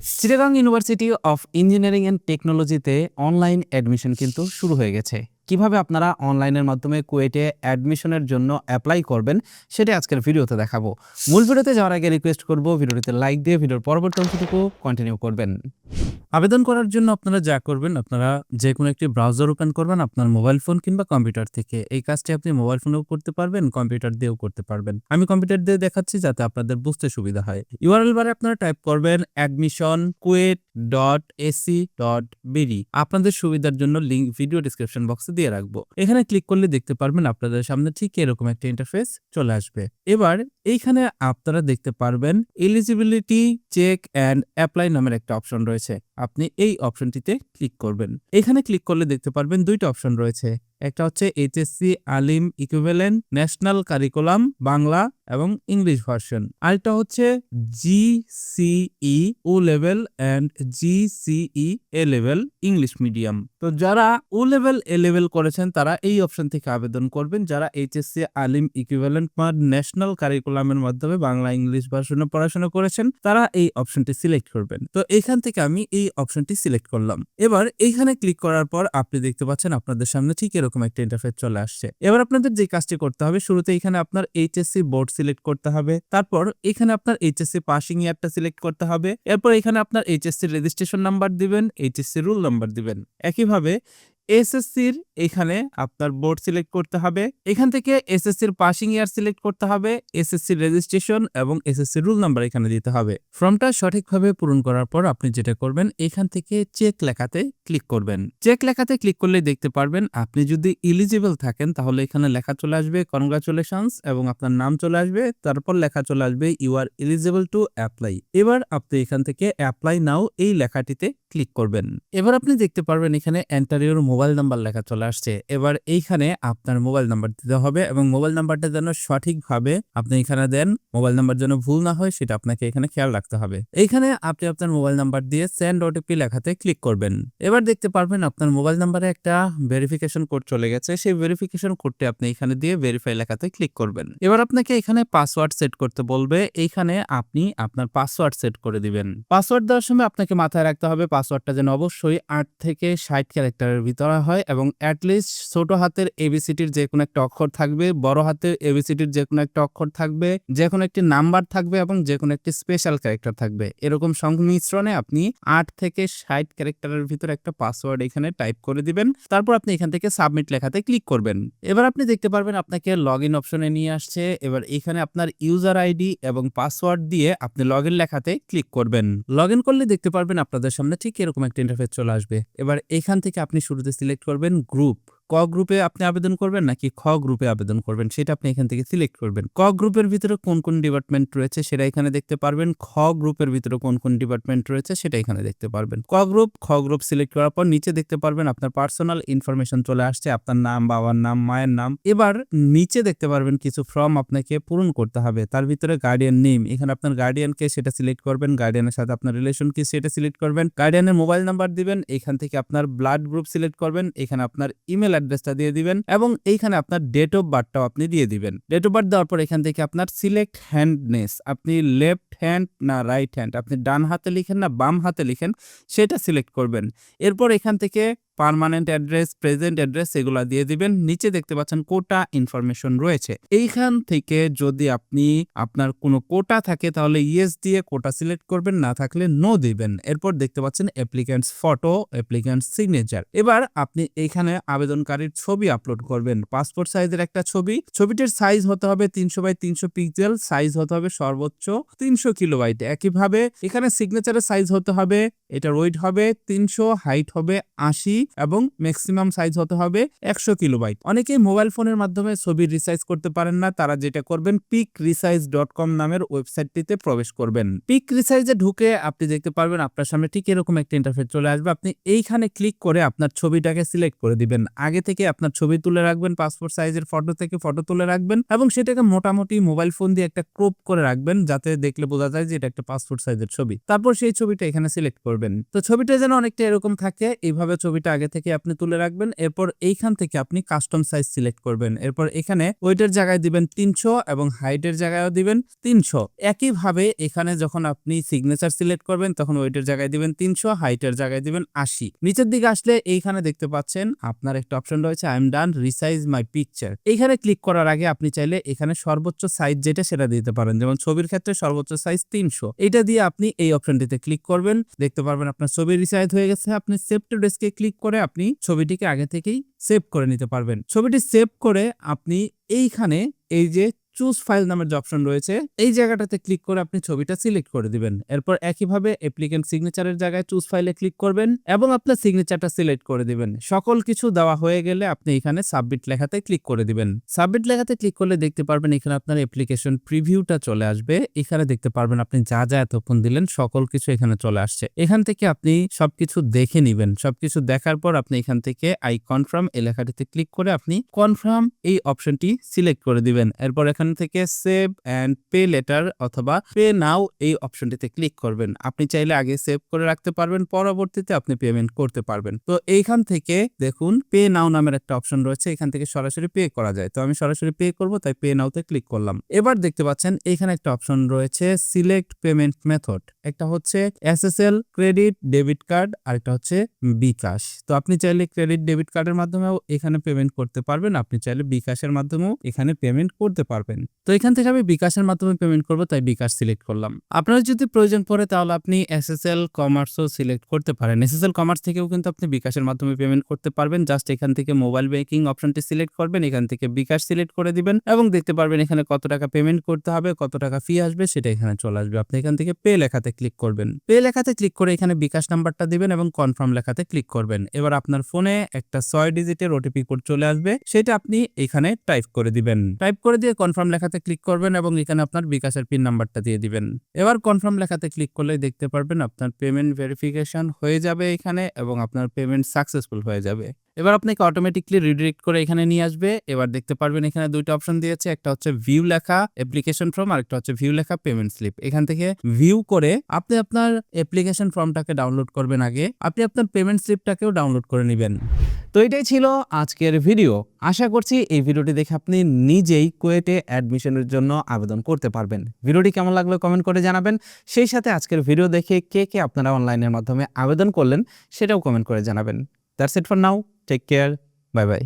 Chittagong university of engineering and টেকনোলজিতে online admission কিন্তু শুরু হয়ে গেছে। কিভাবে আপনারা অনলাইনের মাধ্যমে কুয়েটে অ্যাডমিশনের জন্য অ্যাপ্লাই করবেন সেটা আজকের ভিডিওতে দেখাবো। মূল ভিডিওতে যাওয়ার আগে রিকোয়েস্ট করব ভিডিওটিতে লাইক দিয়ে ভিডিওর পরবর্তী অংশটুকু কন্টিনিউ করবেন। আবেদন করার জন্য আপনারা যা করবেন, আপনারা যে কোনো একটি ব্রাউজার ওপেন করবেন আপনার মোবাইল ফোন কিংবা কম্পিউটার থেকে। এই কাজটি আপনি মোবাইল ফোনেও করতে পারবেন, কম্পিউটার দিয়েও করতে পারবেন। আমি কম্পিউটার দিয়ে দেখাচ্ছি যাতে আপনাদের বুঝতে সুবিধা হয়। ইউআরএল বারে আপনারা টাইপ করবেন admission.kuwait.ac.bd। আপনাদের সুবিধার জন্য লিংক ভিডিও ডেসক্রিপশন বক্সে দিয়ে রাখবো। এখানে ক্লিক করলে দেখতে পারবেন আপনাদের সামনে ঠিক এরকম একটা ইন্টারফেস চলে আসবে। এবার এইখানে আপনারা দেখতে পারবেন এলিজিবিলিটি চেক অ্যান্ড অ্যাপ্লাই নামের একটা অপশন রয়েছে। আপনি এই অপশনটিতে ক্লিক করবেন। এখানে ক্লিক করলে দেখতে পারবেন দুইটা অপশন রয়েছে। একটা হচ্ছে HSC Alim equivalent national curriculum Bangla এবং ইংলিশ ভার্সন। আরেকটা হচ্ছে GCE O level and GCE A level English medium. তো যারা ও লেভেল এ লেভেল করেছেন তারা এই অপশন থেকে আবেদন করবেন। যারা এইচএসসি আলিম ইকুইভ্যালেন্ট বা ন্যাশনাল কারিকুলামের মাধ্যমে বাংলা ইংলিশ ভার্সনে পড়াশোনা করেছেন তারা এই অপশনটি সিলেক্ট করবেন। তো এখান থেকে আমি এই অপশনটি সিলেক্ট করলাম। এবার এইখানে ক্লিক করার পর আপনি দেখতে পাচ্ছেন আপনাদের সামনে ঠিক এরকম একটা ইন্টারফেস চলে আসছে। এবার আপনাদের যে কাজটি করতে হবে, শুরুতে এখানে আপনার এইচএসসি বোর্ড সিলেক্ট করতে হবে। তারপর এখানে আপনার এইচএসসি পাসিং ইয়ারটা সিলেক্ট করতে হবে। এরপর এখানে আপনার এইচএসসি রেজিস্ট্রেশন নাম্বার দিবেন, এইচএসসি রুল নাম্বার দিবেন। একইভাবে এসএসসির এখানে আপনার বোর্ড সিলেক্ট করতে হবে। এখান থেকে এসএসসির পাসিং ইয়ার সিলেক্ট করতে হবে, এসএসসির রেজিস্ট্রেশন এবং এসএসসি রুল নাম্বার এখানে দিতে হবে। ফর্মটা সঠিকভাবে পূরণ করার পর আপনি যেটা করবেন, এখান থেকে চেক লেখাতে ক্লিক করবেন। চেক লেখাতে ক্লিক করলে দেখতে পারবেন আপনি যদি এলিজিবল থাকেন তাহলে এখানে লেখা চলে আসবে কনগ্রাচুলেশনস এবং আপনার নাম চলে আসবে। তারপর লেখা চলে আসবে you are eligible to apply. এবার আপনি এখান থেকে অ্যাপ্লাই নাও এই লেখাটিতে ক্লিক করবেন। এবার আপনি দেখতে পারবেন এখানে এন্টার ইউর মোবাইল নাম্বার লেখা চলে আসছে। এবার এইখানে আপনার মোবাইল নাম্বার দিতে হবে এবং মোবাইল নাম্বারটা যেন সঠিকভাবে আপনি এখানে দেন, মোবাইল নাম্বার যেন ভুল না হয় সেটা আপনাকে এখানে খেয়াল রাখতে হবে। এইখানে আপনি আপনার মোবাইল নাম্বার দিয়ে সেন্ড ওটিপি লেখাতে ক্লিক করবেন। এবার দেখতে পারবেন আপনার মোবাইল নাম্বারে একটা ভেরিফিকেশন কোড চলে গেছে। সেই ভেরিফিকেশন কোডটি আপনি এখানে দিয়ে ভেরিফাই লেখাতে ক্লিক করবেন। এবার আপনাকে এখানে পাসওয়ার্ড সেট করতে বলবে। এইখানে আপনি আপনার পাসওয়ার্ড সেট করে দিবেন। পাসওয়ার্ড দেওয়ার সময় আপনাকে মাথায় রাখতে হবে পাসওয়ার্ডটা যেন অবশ্যই 8 থেকে 60 ক্যারেক্টারের ভিতরে হয় এবং অ্যাটলিস্ট ছোট হাতের এবিসিডির যে কোনো একটা অক্ষর থাকবে, বড় হাতের এবিসিডির যে কোনো একটা অক্ষর থাকবে, যে কোনো একটি নাম্বার থাকবে এবং যে কোনো একটি স্পেশাল ক্যারেক্টার থাকবে। এরকম সংমিশ্রণে আপনি 8 থেকে 60 ক্যারেক্টারের ভিতরে একটা পাসওয়ার্ড এখানে টাইপ করে দিবেন। তারপর আপনি এখান থেকে সাবমিট লেখাতে ক্লিক করবেন। এবার আপনি দেখতে পারবেন আপনাকে লগইন অপশনে নিয়ে আসছে। এবার এখানে আপনার ইউজার আইডি এবং পাসওয়ার্ড দিয়ে আপনি লগইন লেখাতে ক্লিক করবেন। লগইন করলে দেখতে পারবেন আপনাদের সামনে ঠিক এরকম একটা ইন্টারফেস চলে আসবে। এবার এখান থেকে আপনি শুরুতে সিলেক্ট করবেন গ্রুপ। ক গ্রুপে আপনি আবেদন করবেন নাকি খ গ্রুপে আবেদন করবেন সেটা আপনি এখান থেকে সিলেক্ট করবেন। ক গ্রুপের ভিতরে কোন কোন ডিপার্টমেন্ট রয়েছে সেটা এখানে দেখতে পারবেন। খ গ্রুপের ভিতরে কোন কোন ডিপার্টমেন্ট রয়েছে সেটা এখানে দেখতে পারবেন। ক গ্রুপ খ গ্রুপ সিলেক্ট করার পর নিচে দেখতে পারবেন আপনার পার্সোনাল ইনফরমেশন চলে আসছে, আপনার নাম, বাবার নাম, মায়ের নাম। এবার নিচে দেখতে পারবেন কিছু ফর্ম আপনাকে পূরণ করতে হবে। তার ভিতরে গার্ডিয়ান নেম, এখানে আপনার গার্ডিয়ানকে সেটা সিলেক্ট করবেন। গার্ডিয়ানের সাথে আপনার রিলেশন কি সেটা সিলেক্ট করবেন। গার্ডিয়ানের মোবাইল নাম্বার দিবেন। এখান থেকে আপনার ব্লাড গ্রুপ সিলেক্ট করবেন। এখানে আপনার ইমেল অ্যাড্রেসটা দিয়ে দিবেন এবং এইখানে আপনার ডেট অফ বার্থটাও আপনি দিয়ে দিবেন। ডেট অফ বার্থ দেওয়ার পর এখান থেকে আপনার সিলেক্ট হ্যান্ডনেস, আপনি লেফট হ্যান্ড না রাইট হ্যান্ড, আপনি ডান হাতে লিখেন না বাম হাতে লিখেন সেটা সিলেক্ট করবেন। এরপর এখান থেকে পার্মানেন্ট অ্যাড্রেস, প্রেজেন্ট অ্যাড্রেস এগুলা দিয়ে দিবেন। নিচে দেখতে পাচ্ছেন কোটা ইনফরমেশন রয়েছে। এইখান থেকে যদি আপনি আপনার কোনো কোটা থাকে তাহলে ইয়েস দিয়ে কোটা সিলেক্ট করবেন, না থাকলে নো দিবেন। এরপর দেখতে পাচ্ছেন অ্যাপ্লিক্যান্টস ফটো, অ্যাপ্লিক্যান্টস সিগনেচার। এবার আপনি এইখানে আবেদনকারীর ছবি আপলোড করবেন, পাসপোর্ট সাইজের একটা ছবি। ছবিটির সাইজ হতে হবে 300 বাই 300 পিক্সেল, সাইজ হতে হবে সর্বোচ্চ 300 কিলোবাইট। একইভাবে এখানে সিগনেচারের সাইজ হতে হবে, এটার ওয়েট হবে 300, হাইট হবে 80 এবং ম্যাক্সিমাম সাইজ হতে হবে 100 কিলোবাইট। অনেকেই মোবাইল ফোনের মাধ্যমে ছবি রিসাইজ করতে পারেন না, তারা যেটা করবেন PicResize.com নামের ওয়েবসাইটটিতে প্রবেশ করবেন। PicResize-এ ঢুকে আপনি দেখতে পারবেন আপনার সামনে ঠিক এরকম একটা ইন্টারফেস চলে আসবে। আপনি এইখানে ক্লিক করে আপনার ছবিটাকে সিলেক্ট করে দিবেন। আগে থেকে আপনার ছবি তুলে রাখবেন, পাসপোর্ট সাইজের ফটো থেকে ফটো তুলে রাখবেন এবং সেটাকে মোটামুটি মোবাইল ফোন দিয়ে একটা ক্রপ করে রাখবেন যাতে দেখলে বোঝা যায় যে এটা একটা পাসপোর্ট সাইজের ছবি। তারপর সেই ছবিটা এখানে সিলেক্ট করবেন। পারবেন। তো ছবিটা যেন অনেকটা এরকম থাকে, এইভাবে ছবিটা আগে থেকে আপনি তুলে রাখবেন। এরপর এইখান থেকে আপনি কাস্টম সাইজ সিলেক্ট করবেন। এরপর এখানে ওয়েটের জায়গায় দিবেন 300 এবং হাইটের জায়গায়ও দিবেন 300। একইভাবে এখানে যখন আপনি সিগনেচার সিলেক্ট করবেন তখন ওয়েটের জায়গায় দিবেন 300, হাইটের জায়গায় দিবেন 80। নিচের দিকে আসলে এইখানে দেখতে পাচ্ছেন আপনার একটা অপশন রয়েছে I am done resize my picture. এইখানে ক্লিক করার আগে আপনি চাইলে এখানে সর্বোচ্চ সাইজ যেটা সেটা দিতে পারেন, যেমন ছবির ক্ষেত্রে সর্বোচ্চ সাইজ 300। এটা দিয়ে আপনি এই অপশনটিতে ক্লিক করবেন, দেখতে পারবেন আপনার ছবি রিসাইজ হয়ে গেছে। আপনি সেভ টু ডেস্কে ক্লিক করে আপনি ছবিটিকে আগে থেকেই সেভ করে নিতে পারবেন। ছবিটি সেভ করে আপনি এইখানে এই যে চুজ ফাইল নামের যে অপশন রয়েছে এই জায়গাটাতে ক্লিক করে আপনি ছবিটা সিলেক্ট করে দিবেন। এরপর একইভাবে অ্যাপ্লিকেন্ট সিগনেচারের জায়গায় চুজ ফাইলে ক্লিক করবেন এবং আপনার সিগনেচারটা সিলেক্ট করে দিবেন। সকল কিছু দেওয়া হয়ে গেলে আপনি এখানে সাবমিট লেখাতে ক্লিক করে দিবেন। সাবমিট লেখাতে ক্লিক করলে দেখতে পারবেন এখানে আপনার অ্যাপ্লিকেশন প্রিভিউটা চলে আসবে। এখানে দেখতে পারবেন আপনি যা যা এতক্ষণ দিলেন সকল কিছু এখানে চলে আসছে। এখান থেকে আপনি সবকিছু দেখে নিবেন। সবকিছু দেখার পর আপনি এখান থেকে আই কনফার্ম এই লেখাটিতে ক্লিক করে আপনি কনফার্ম এই অপশনটি সিলেক্ট করে দিবেন। এরপর এখান থেকে সেভ অ্যান্ড পে লেটার অথবা পে নাও এই অপশনটিতে ক্লিক করবেন। আপনি চাইলে আগে সেভ করে রাখতে পারবেন, পরবর্তীতে আপনি পেমেন্ট করতে পারবেন। তো এইখান থেকে দেখুন পে নাও নামের একটা অপশন রয়েছে, এখান থেকে সরাসরি পে করা যায়। তো আমি সরাসরি পে করব, তাই পে নাওতে ক্লিক করলাম। এবার দেখতে পাচ্ছেন এখানে একটা অপশন রয়েছে সিলেক্ট পেমেন্ট মেথড। একটা হচ্ছে এসএসএল, ক্রেডিট, ডেবিট কার্ড, আর একটা হচ্ছে বিকাশ। তো আপনি চাইলে ক্রেডিট ডেবিট কার্ডের মাধ্যমেও এখানে পেমেন্ট করতে পারবেন, আপনি চাইলে বিকাশের মাধ্যমেও এখানে পেমেন্ট করতে পারবেন। তো এখান থেকে আমি বিকাশের মাধ্যমে পেমেন্ট করব, তাই বিকাশ সিলেক্ট করলাম। আপনার যদি প্রয়োজন পড়ে তাহলে আপনি এসএসএল কমার্সও সিলেক্ট করতে পারেন। এসএসএল কমার্স থেকেও কিন্তু আপনি বিকাশের মাধ্যমে পেমেন্ট করতে পারবেন। জাস্ট এখান থেকে মোবাইল ব্যাংকিং অপশনটি সিলেক্ট করবেন, এখান থেকে বিকাশ সিলেক্ট করে দিবেন এবং দেখতে পারবেন এখানে কত টাকা পেমেন্ট করতে হবে, কত টাকা ফি আসবে সেটা এখানে চলে আসবে। আপনি এখান থেকে পে লেখাতে ক্লিক করবেন। পে লেখাতে ক্লিক করে এখানে বিকাশ নাম্বারটা দিবেন এবং কনফার্ম লেখাতে ক্লিক করবেন। এবার আপনার ফোনে একটা 6 ডিজিটের ওটিপি কোড চলে আসবে, সেটা আপনি এখানে টাইপ করে দিবেন। টাইপ করে দিয়ে কনফার্ম লেখাতে ক্লিক করবেন এবং এখানে আপনার বিকাশের পিন নাম্বারটা দিয়ে দিবেন। এবার কনফার্ম লেখাতে ক্লিক করলে দেখতে পারবেন আপনার পেমেন্ট ভেরিফিকেশন হয়ে যাবে এখানে এবং আপনার পেমেন্ট সাকসেসফুল হয়ে যাবে। এবার আপনাকে অটোমেটিকলি রিডিরেক্ট করে এখানে নিয়ে আসবে। এবার দেখতে পারবেন এখানে দুইটা অপশন দিয়েছে, একটা হচ্ছে ভিউ লেখা অ্যাপ্লিকেশন ফর্ম আর একটা হচ্ছে ভিউ লেখা পেমেন্ট স্লিপ। এখান থেকে ভিউ করে আপনি আপনার অ্যাপ্লিকেশন ফর্মটাকে ডাউনলোড করবেন, আগে আপনি আপনার পেমেন্ট স্লিপটাকেও ডাউনলোড করে নেবেন। তো এটাই ছিল আজকের ভিডিও। আশা করছি এই ভিডিওটি দেখে আপনি নিজেই কুয়েটে অ্যাডমিশনের জন্য আবেদন করতে পারবেন। ভিডিওটি কেমন লাগলো কমেন্ট করে জানাবেন। সেই সাথে আজকের ভিডিও দেখে কে কে আপনারা অনলাইনের মাধ্যমে আবেদন করলেন সেটাও কমেন্ট করে জানাবেন। That's it for now. Take care. Bye by.